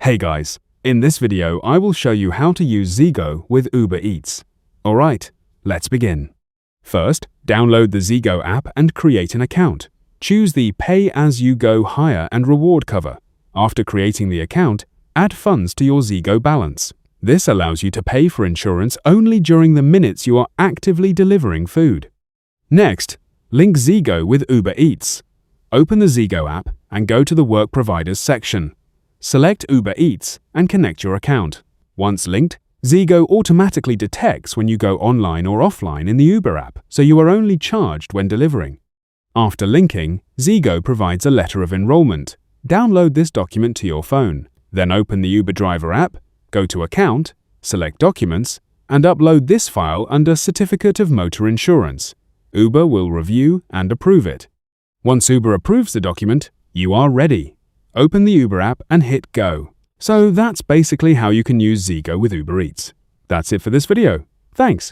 Hey guys, in this video I will show you how to use Zego with Uber Eats. Alright, let's begin. First, download the Zego app and create an account. Choose the Pay-as-you-go hire and reward cover. After creating the account, add funds to your Zego balance. This allows you to pay for insurance only during the minutes you are actively delivering food. Next, link Zego with Uber Eats. Open the Zego app and go to the Work Providers section. Select Uber Eats and connect your account. Once linked, Zego automatically detects when you go online or offline in the Uber app, so you are only charged when delivering. After linking, Zego provides a letter of enrollment. Download this document to your phone. Then open the Uber Driver app, go to Account, select Documents, and upload this file under Certificate of Motor Insurance. Uber will review and approve it. Once Uber approves the document, you are ready. Open the Uber app and hit Go. So that's basically how you can use Zego with Uber Eats. That's it for this video. Thanks.